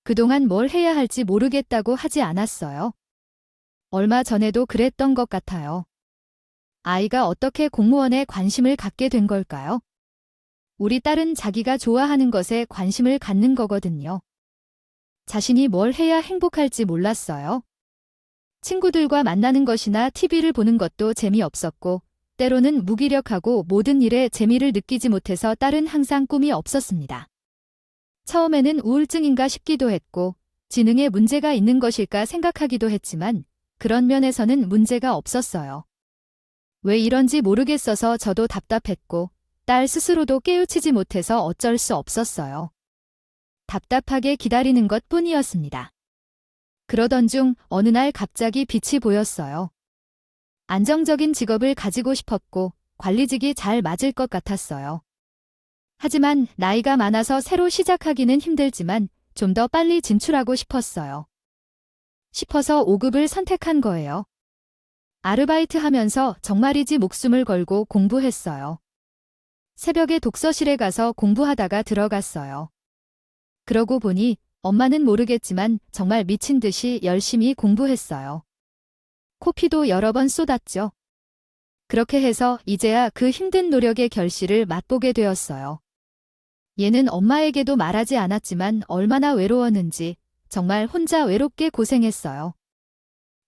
그동안 뭘 해야 할지 모르겠다고 하지 않았어요. 얼마 전에도 그랬던 것 같아요. 아이가 어떻게 공무원에 관심을 갖게 된 걸까요? 우리 딸은 자기가 좋아하는 것에 관심을 갖는 거거든요. 자신이 뭘 해야 행복할지 몰랐어요. 친구들과 만나는 것이나 TV를 보는 것도 재미없었고, 때로는 무기력하고 모든 일에 재미를 느끼지 못해서 딸은 항상 꿈이 없었습니다. 처음에는 우울증인가 싶기도 했고, 지능에 문제가 있는 것일까 생각하기도 했지만, 그런 면에서는 문제가 없었어요. 왜 이런지 모르겠어서 저도 답답했고, 딸 스스로도 깨우치지 못해서 어쩔 수 없었어요. 답답하게 기다리는 것 뿐이었습니다. 그러던 중 어느 날 갑자기 빛이 보였어요. 안정적인 직업을 가지고 싶었고 관리직이 잘 맞을 것 같았어요. 하지만 나이가 많아서 새로 시작하기는 힘들지만 좀 더 빨리 진출하고 싶어서 5급을 선택한 거예요. 아르바이트 하면서 정말이지 목숨을 걸고 공부했어요. 새벽에 독서실에 가서 공부하다가 들어갔어요. 그러고 보니 엄마는 모르겠지만 정말 미친 듯이 열심히 공부했어요. 코피도 여러 번 쏟았죠. 그렇게 해서 이제야 그 힘든 노력의 결실을 맛보게 되었어요. 얘는 엄마에게도 말하지 않았지만 얼마나 외로웠는지 정말 혼자 외롭게 고생했어요.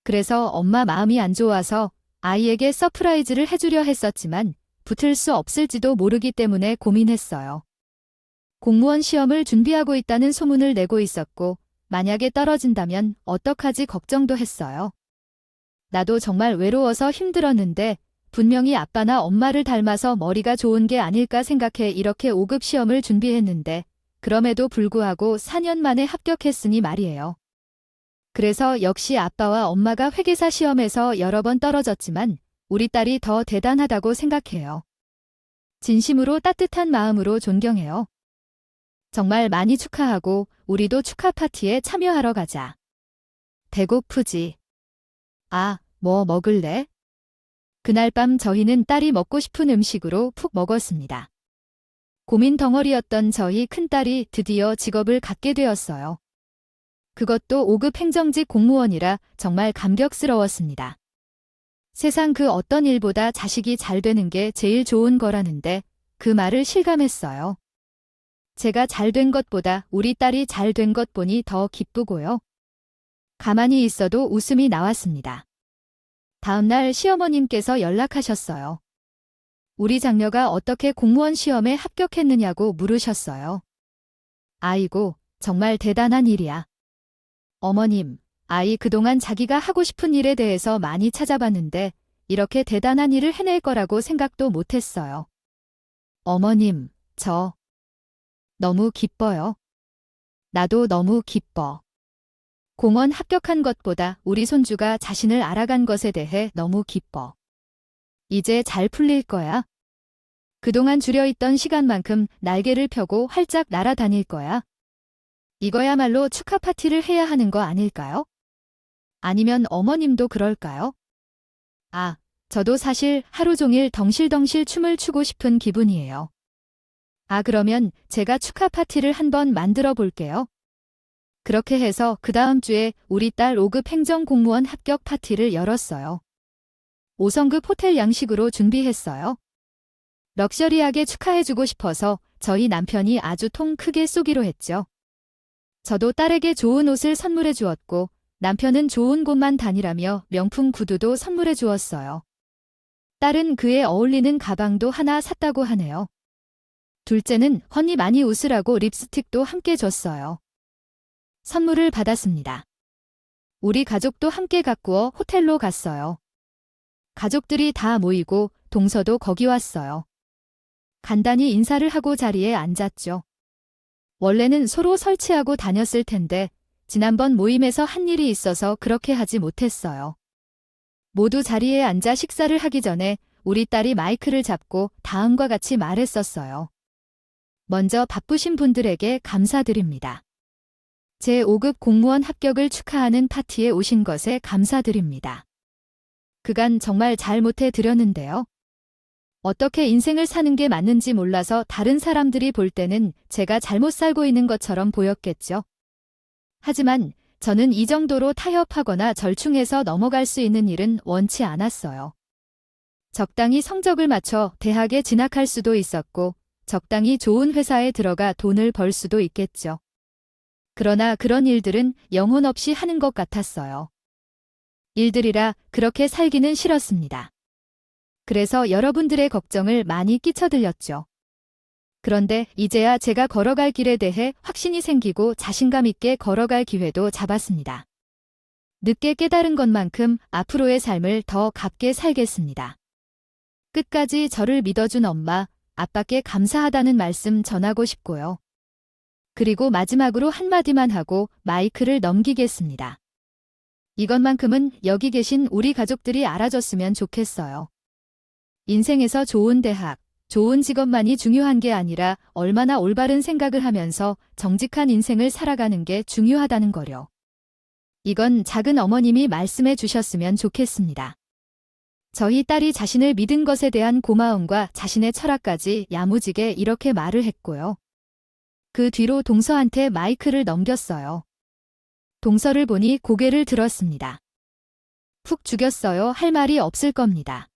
그래서 엄마 마음이 안 좋아서 아이에게 서프라이즈를 해주려 했었지만 붙을 수 없을지도 모르기 때문에 고민했어요. 공무원 시험을 준비하고 있다는 소문을 내고 있었고 만약에 떨어진다면 어떡하지 걱정도 했어요. 나도 정말 외로워서 힘들었는데 분명히 아빠나 엄마를 닮아서 머리가 좋은 게 아닐까 생각해 이렇게 5급 시험을 준비했는데 그럼에도 불구하고 4년 만에 합격했으니 말이에요. 그래서 역시 아빠와 엄마가 회계사 시험에서 여러 번 떨어졌지만 우리 딸이 더 대단하다고 생각해요. 진심으로 따뜻한 마음으로 존경해요. 정말 많이 축하하고 우리도 축하 파티에 참여하러 가자. 배고프지? 아, 뭐 먹을래? 그날 밤 저희는 딸이 먹고 싶은 음식으로 푹 먹었습니다. 고민 덩어리였던 저희 큰딸이 드디어 직업을 갖게 되었어요. 그것도 5급 행정직 공무원이라 정말 감격스러웠습니다. 세상 그 어떤 일보다 자식이 잘 되는 게 제일 좋은 거라는데 그 말을 실감했어요. 제가 잘 된 것보다 우리 딸이 잘 된 것 보니 더 기쁘고요. 가만히 있어도 웃음이 나왔습니다. 다음 날 시어머님께서 연락하셨어요. 우리 장녀가 어떻게 공무원 시험에 합격했느냐고 물으셨어요. 아이고, 정말 대단한 일이야. 어머님, 아이 그동안 자기가 하고 싶은 일에 대해서 많이 찾아봤는데 이렇게 대단한 일을 해낼 거라고 생각도 못했어요. 어머님, 저 너무 기뻐요. 나도 너무 기뻐. 공원 합격한 것보다 우리 손주가 자신을 알아간 것에 대해 너무 기뻐. 이제 잘 풀릴 거야. 그동안 줄여있던 시간만큼 날개를 펴고 활짝 날아다닐 거야. 이거야말로 축하 파티를 해야 하는 거 아닐까요? 아니면 어머님도 그럴까요? 아, 저도 사실 하루 종일 덩실덩실 춤을 추고 싶은 기분이에요. 아, 그러면 제가 축하 파티를 한번 만들어 볼게요. 그렇게 해서 그 다음 주에 우리 딸 5급 행정공무원 합격 파티를 열었어요. 5성급 호텔 양식으로 준비했어요. 럭셔리하게 축하해주고 싶어서 저희 남편이 아주 통 크게 쏘기로 했죠. 저도 딸에게 좋은 옷을 선물해 주었고 남편은 좋은 곳만 다니라며 명품 구두도 선물해 주었어요. 딸은 그에 어울리는 가방도 하나 샀다고 하네요. 둘째는 헌이 많이 웃으라고 립스틱도 함께 줬어요. 선물을 받았습니다. 우리 가족도 함께 가꾸어 호텔로 갔어요. 가족들이 다 모이고 동서도 거기 왔어요. 간단히 인사를 하고 자리에 앉았죠. 원래는 서로 설치하고 다녔을 텐데 지난번 모임에서 한 일이 있어서 그렇게 하지 못했어요. 모두 자리에 앉아 식사를 하기 전에 우리 딸이 마이크를 잡고 다음과 같이 말했었어요. 먼저 바쁘신 분들에게 감사드립니다. 제 5급 공무원 합격을 축하하는 파티에 오신 것에 감사드립니다. 그간 정말 잘못해 드렸는데요. 어떻게 인생을 사는 게 맞는지 몰라서 다른 사람들이 볼 때는 제가 잘못 살고 있는 것처럼 보였겠죠. 하지만 저는 이 정도로 타협하거나 절충해서 넘어갈 수 있는 일은 원치 않았어요. 적당히 성적을 맞춰 대학에 진학할 수도 있었고, 적당히 좋은 회사에 들어가 돈을 벌 수도 있겠죠. 그러나 그런 일들은 영혼 없이 하는 것 같았어요. 일들이라 그렇게 살기는 싫었습니다. 그래서 여러분들의 걱정을 많이 끼쳐드렸죠. 그런데 이제야 제가 걸어갈 길에 대해 확신이 생기고 자신감 있게 걸어갈 기회도 잡았습니다. 늦게 깨달은 것만큼 앞으로의 삶을 더 값게 살겠습니다. 끝까지 저를 믿어준 엄마, 아빠께 감사하다는 말씀 전하고 싶고요. 그리고 마지막으로 한마디만 하고 마이크를 넘기겠습니다. 이것만큼은 여기 계신 우리 가족들이 알아줬으면 좋겠어요. 인생에서 좋은 대학, 좋은 직업만이 중요한 게 아니라 얼마나 올바른 생각을 하면서 정직한 인생을 살아가는 게 중요하다는 거요. 이건 작은 어머님이 말씀해 주셨으면 좋겠습니다. 저희 딸이 자신을 믿은 것에 대한 고마움과 자신의 철학까지 야무지게 이렇게 말을 했고요. 그 뒤로 동서한테 마이크를 넘겼어요. 동서를 보니 고개를 들었습니다. 푹 죽였어요 할 말이 없을 겁니다.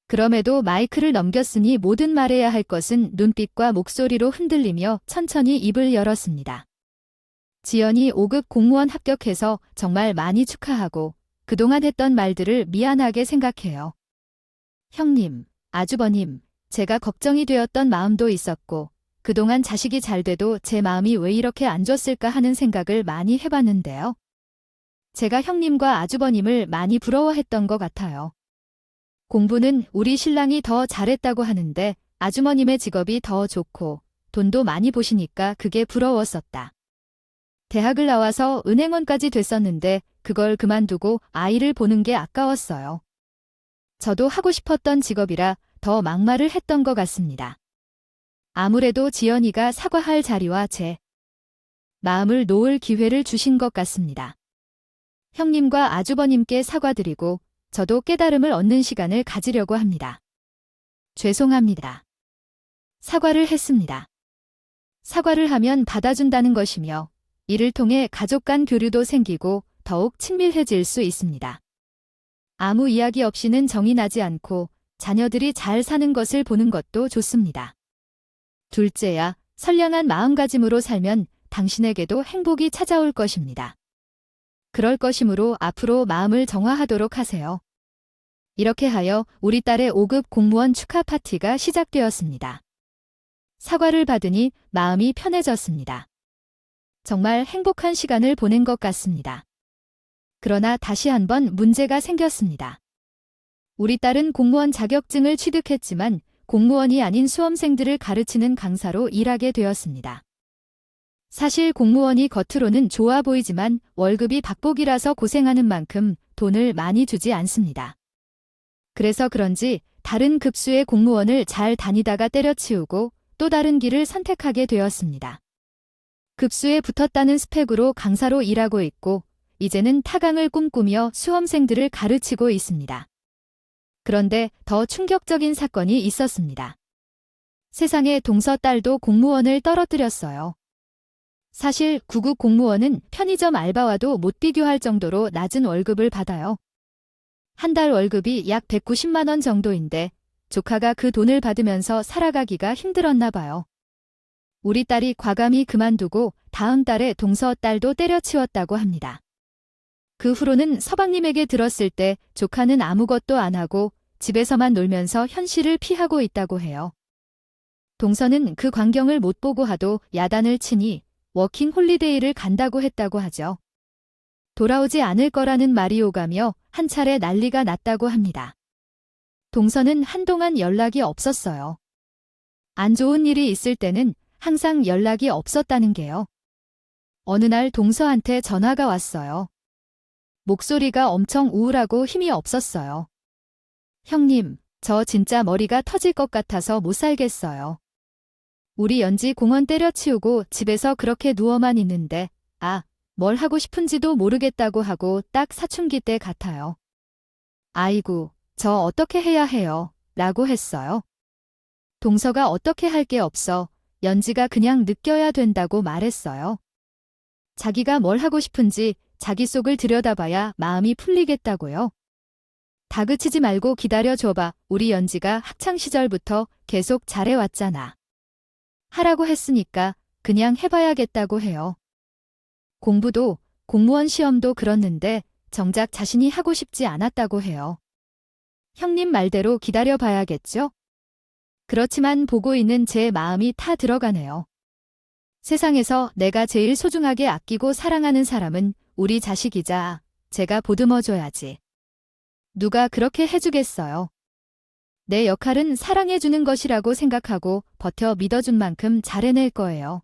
그럼에도 마이크를 넘겼으니 모든 말해야 할 것은 눈빛과 목소리로 흔들리며 천천히 입을 열었습니다. 지연이 5급 공무원 합격해서 정말 많이 축하하고 그동안 했던 말들을 미안하게 생각해요. 형님, 아주버님, 제가 걱정이 되었던 마음도 있었고 그동안 자식이 잘 돼도 제 마음이 왜 이렇게 안 좋았을까 하는 생각을 많이 해봤는데요. 제가 형님과 아주버님을 많이 부러워했던 것 같아요. 공부는 우리 신랑이 더 잘했다고 하는데 아주머님의 직업이 더 좋고 돈도 많이 보시니까 그게 부러웠었다. 대학을 나와서 은행원까지 됐었는데 그걸 그만두고 아이를 보는 게 아까웠어요. 저도 하고 싶었던 직업이라 더 막말을 했던 것 같습니다. 아무래도 지연이가 사과할 자리와 제 마음을 놓을 기회를 주신 것 같습니다. 형님과 아주버님께 사과드리고 저도 깨달음을 얻는 시간을 가지려고 합니다. 죄송합니다. 사과를 했습니다. 사과를 하면 받아준다는 것이며 이를 통해 가족 간 교류도 생기고 더욱 친밀해질 수 있습니다. 아무 이야기 없이는 정이 나지 않고 자녀들이 잘 사는 것을 보는 것도 좋습니다. 둘째야, 선량한 마음가짐으로 살면 당신에게도 행복이 찾아올 것입니다. 그럴 것이므로 앞으로 마음을 정화하도록 하세요. 이렇게 하여 우리 딸의 5급 공무원 축하 파티가 시작되었습니다. 사과를 받으니 마음이 편해졌습니다. 정말 행복한 시간을 보낸 것 같습니다. 그러나 다시 한번 문제가 생겼습니다. 우리 딸은 공무원 자격증을 취득했지만 공무원이 아닌 수험생들을 가르치는 강사로 일하게 되었습니다. 사실 공무원이 겉으로는 좋아 보이지만 월급이 박복이라서 고생하는 만큼 돈을 많이 주지 않습니다. 그래서 그런지 다른 급수의 공무원을 잘 다니다가 때려치우고 또 다른 길을 선택하게 되었습니다. 급수에 붙었다는 스펙으로 강사로 일하고 있고 이제는 타강을 꿈꾸며 수험생들을 가르치고 있습니다. 그런데 더 충격적인 사건이 있었습니다. 세상에 동서 딸도 공무원을 떨어뜨렸어요. 사실 9급 공무원은 편의점 알바와도 못 비교할 정도로 낮은 월급을 받아요. 한 달 월급이 약 190만 원 정도인데 조카가 그 돈을 받으면서 살아가기가 힘들었나 봐요. 우리 딸이 과감히 그만두고 다음 달에 동서 딸도 때려치웠다고 합니다. 그 후로는 서방님에게 들었을 때 조카는 아무것도 안 하고 집에서만 놀면서 현실을 피하고 있다고 해요. 동서는 그 광경을 못 보고 하도 야단을 치니 워킹 홀리데이를 간다고 했다고 하죠. 돌아오지 않을 거라는 말이 오가며 한 차례 난리가 났다고 합니다. 동서는 한동안 연락이 없었어요. 안 좋은 일이 있을 때는 항상 연락이 없었다는 게요. 어느 날 동서한테 전화가 왔어요. 목소리가 엄청 우울하고 힘이 없었어요. 형님, 저 진짜 머리가 터질 것 같아서 못 살겠어요. 우리 연지 공원 때려치우고 집에서 그렇게 누워만 있는데 뭘 하고 싶은지도 모르겠다고 하고 딱 사춘기 때 같아요. 아이고, 저 어떻게 해야 해요? 라고 했어요. 동서가 어떻게 할 게 없어. 연지가 그냥 느껴야 된다고 말했어요. 자기가 뭘 하고 싶은지 자기 속을 들여다봐야 마음이 풀리겠다고요. 다그치지 말고 기다려줘봐. 우리 연지가 학창시절부터 계속 잘해왔잖아. 하라고 했으니까 그냥 해봐야겠다고 해요. 공부도 공무원 시험도 그렇는데 정작 자신이 하고 싶지 않았다고 해요. 형님 말대로 기다려봐야겠죠? 그렇지만 보고 있는 제 마음이 타 들어가네요. 세상에서 내가 제일 소중하게 아끼고 사랑하는 사람은 우리 자식이자 제가 보듬어줘야지. 누가 그렇게 해주겠어요. 내 역할은 사랑해주는 것이라고 생각하고 버텨 믿어준 만큼 잘해낼 거예요.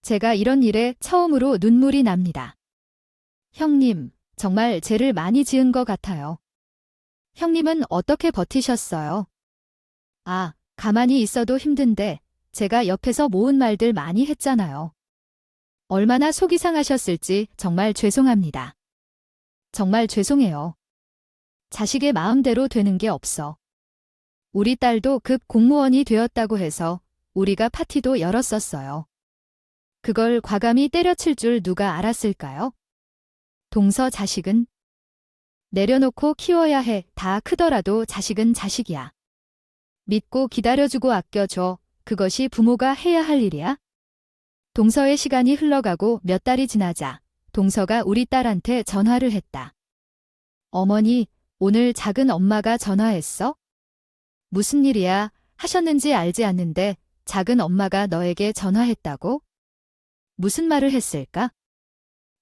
제가 이런 일에 처음으로 눈물이 납니다. 형님, 정말 죄를 많이 지은 것 같아요. 형님은 어떻게 버티셨어요? 아, 가만히 있어도 힘든데 제가 옆에서 모은 말들 많이 했잖아요. 얼마나 속이 상하셨을지 정말 죄송합니다. 정말 죄송해요. 자식의 마음대로 되는 게 없어. 우리 딸도 급 공무원이 되었다고 해서 우리가 파티도 열었었어요. 그걸 과감히 때려칠 줄 누가 알았을까요? 동서 자식은 내려놓고 키워야 해. 다 크더라도 자식은 자식이야. 믿고 기다려주고 아껴줘. 그것이 부모가 해야 할 일이야. 동서의 시간이 흘러가고 몇 달이 지나자 동서가 우리 딸한테 전화를 했다. 어머니, 오늘 작은 엄마가 전화했어? 무슨 일이야? 하셨는지 알지 않는데 작은 엄마가 너에게 전화했다고? 무슨 말을 했을까?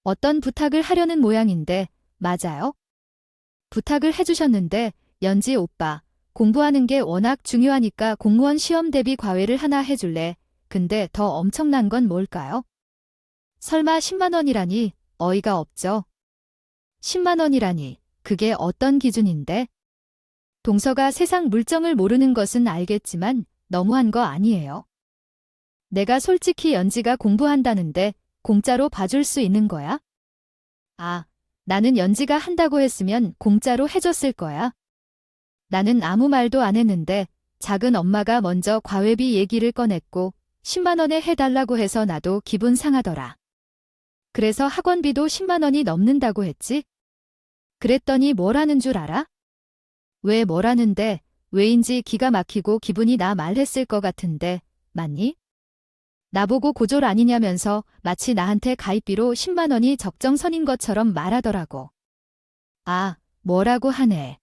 어떤 부탁을 하려는 모양인데 맞아요? 부탁을 해주셨는데 연지 오빠, 공부하는 게 워낙 중요하니까 공무원 시험 대비 과외를 하나 해줄래? 근데 더 엄청난 건 뭘까요? 설마 10만 원이라니 어이가 없죠? 10만 원이라니 그게 어떤 기준인데? 동서가 세상 물정을 모르는 것은 알겠지만 너무한 거 아니에요. 내가 솔직히 연지가 공부한다는데 공짜로 봐줄 수 있는 거야? 아, 나는 연지가 한다고 했으면 공짜로 해줬을 거야. 나는 아무 말도 안 했는데 작은 엄마가 먼저 과외비 얘기를 꺼냈고 10만 원에 해달라고 해서 나도 기분 상하더라. 그래서 학원비도 10만 원이 넘는다고 했지? 그랬더니 뭘 하는 줄 알아? 왜 뭐라는데 왜인지 기가 막히고 기분이 나 말했을 것 같은데 맞니? 나보고 고졸 아니냐면서 마치 나한테 가입비로 10만 원이 적정선인 것처럼 말하더라고. 아, 뭐라고 하네.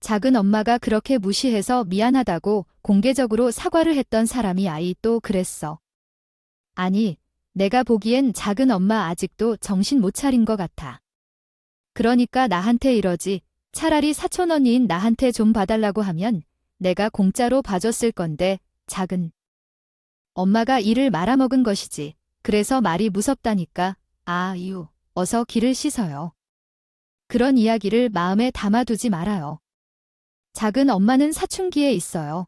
작은 엄마가 그렇게 무시해서 미안하다고 공개적으로 사과를 했던 사람이 아이 또 그랬어. 아니, 내가 보기엔 작은 엄마 아직도 정신 못 차린 것 같아. 그러니까 나한테 이러지. 차라리 사촌 언니인 나한테 좀 봐달라고 하면 내가 공짜로 봐줬을 건데 작은 엄마가 이를 말아먹은 것이지. 그래서 말이 무섭다니까. 아유, 어서 귀를 씻어요. 그런 이야기를 마음에 담아두지 말아요. 작은 엄마는 사춘기에 있어요.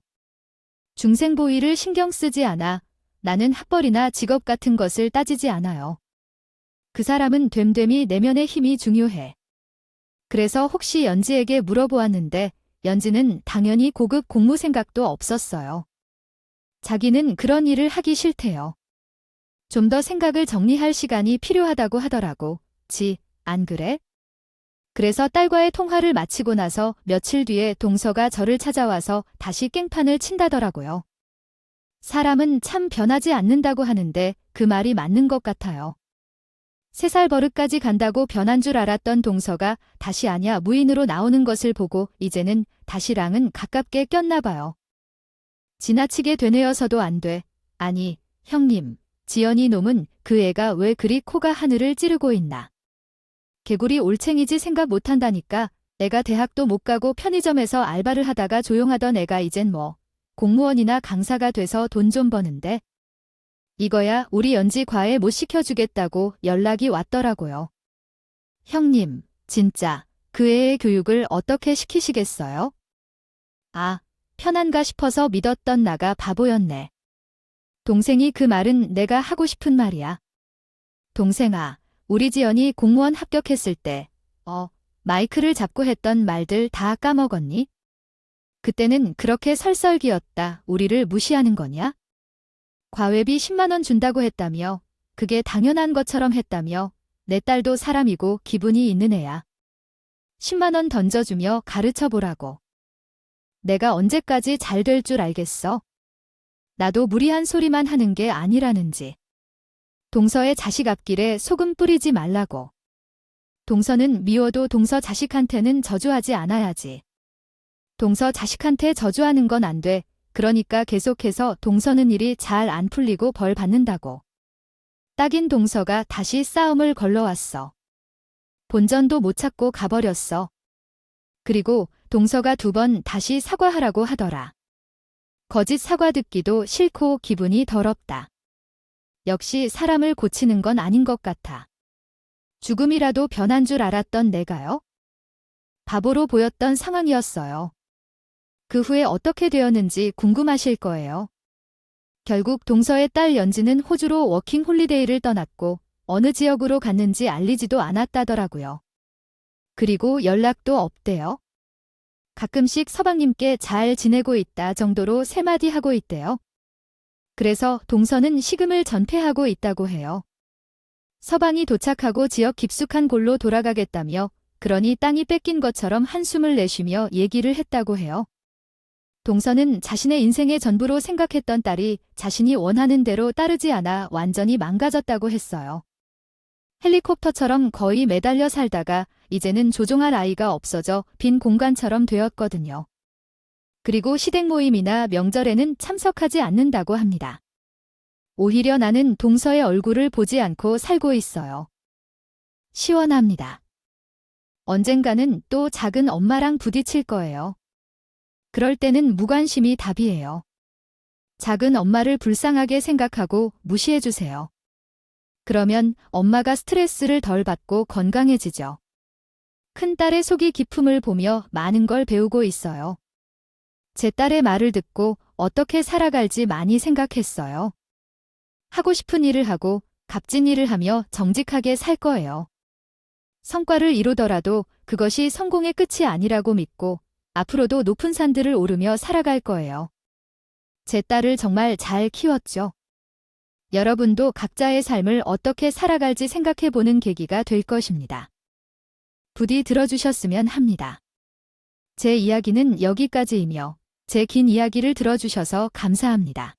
중생보위를 신경 쓰지 않아. 나는 학벌이나 직업 같은 것을 따지지 않아요. 그 사람은 됨됨이 내면의 힘이 중요해. 그래서 혹시 연지에게 물어보았는데 연지는 당연히 고급 공무 생각도 없었어요. 자기는 그런 일을 하기 싫대요. 좀 더 생각을 정리할 시간이 필요하다고 하더라고. 안 그래? 그래서 딸과의 통화를 마치고 나서 며칠 뒤에 동서가 저를 찾아와서 다시 깽판을 친다더라고요. 사람은 참 변하지 않는다고 하는데 그 말이 맞는 것 같아요. 3살 버릇까지 간다고 변한 줄 알았던 동서가 다시 아냐 무인으로 나오는 것을 보고 이제는 다시랑은 가깝게 꼈나 봐요. 지나치게 되뇌어서도 안 돼. 아니, 형님, 지연이 놈은 그 애가 왜 그리 코가 하늘을 찌르고 있나. 개구리 올챙이지 생각 못한다니까. 애가 대학도 못 가고 편의점에서 알바를 하다가 조용하던 애가 이젠 뭐 공무원이나 강사가 돼서 돈 좀 버는데. 이거야 우리 연지 과외 못 시켜주겠다고 연락이 왔더라고요. 형님, 진짜 그 애의 교육을 어떻게 시키시겠어요? 아, 편한가 싶어서 믿었던 나가 바보였네. 동생이 그 말은 내가 하고 싶은 말이야. 동생아, 우리 지연이 공무원 합격했을 때 마이크를 잡고 했던 말들 다 까먹었니? 그때는 그렇게 설설기였다. 우리를 무시하는 거냐? 과외비 10만 원 준다고 했다며. 그게 당연한 것처럼 했다며 내 딸도 사람이고 기분이 있는 애야. 10만 원 던져주며 가르쳐보라고. 내가 언제까지 잘 될 줄 알겠어? 나도 무리한 소리만 하는 게 아니라는지. 동서의 자식 앞길에 소금 뿌리지 말라고. 동서는 미워도 동서 자식한테는 저주하지 않아야지. 동서 자식한테 저주하는 건 안 돼. 그러니까 계속해서 동서는 일이 잘 안 풀리고 벌 받는다고. 딱인 동서가 다시 싸움을 걸러왔어. 본전도 못 찾고 가버렸어. 그리고 동서가 2번 다시 사과하라고 하더라. 거짓 사과 듣기도 싫고 기분이 더럽다. 역시 사람을 고치는 건 아닌 것 같아. 죽음이라도 변한 줄 알았던 내가요? 바보로 보였던 상황이었어요. 그 후에 어떻게 되었는지 궁금하실 거예요. 결국 동서의 딸 연지는 호주로 워킹 홀리데이를 떠났고 어느 지역으로 갔는지 알리지도 않았다더라고요. 그리고 연락도 없대요. 가끔씩 서방님께 잘 지내고 있다 정도로 3마디 하고 있대요. 그래서 동서는 식음을 전폐하고 있다고 해요. 서방이 도착하고 지역 깊숙한 골로 돌아가겠다며 그러니 땅이 뺏긴 것처럼 한숨을 내쉬며 얘기를 했다고 해요. 동서는 자신의 인생의 전부로 생각했던 딸이 자신이 원하는 대로 따르지 않아 완전히 망가졌다고 했어요. 헬리콥터처럼 거의 매달려 살다가 이제는 조종할 아이가 없어져 빈 공간처럼 되었거든요. 그리고 시댁 모임이나 명절에는 참석하지 않는다고 합니다. 오히려 나는 동서의 얼굴을 보지 않고 살고 있어요. 시원합니다. 언젠가는 또 작은 엄마랑 부딪힐 거예요. 그럴 때는 무관심이 답이에요. 작은 엄마를 불쌍하게 생각하고 무시해주세요. 그러면 엄마가 스트레스를 덜 받고 건강해지죠. 큰딸의 속이 깊음을 보며 많은 걸 배우고 있어요. 제 딸의 말을 듣고 어떻게 살아갈지 많이 생각했어요. 하고 싶은 일을 하고 값진 일을 하며 정직하게 살 거예요. 성과를 이루더라도 그것이 성공의 끝이 아니라고 믿고 앞으로도 높은 산들을 오르며 살아갈 거예요. 제 딸을 정말 잘 키웠죠. 여러분도 각자의 삶을 어떻게 살아갈지 생각해보는 계기가 될 것입니다. 부디 들어주셨으면 합니다. 제 이야기는 여기까지이며 제 긴 이야기를 들어주셔서 감사합니다.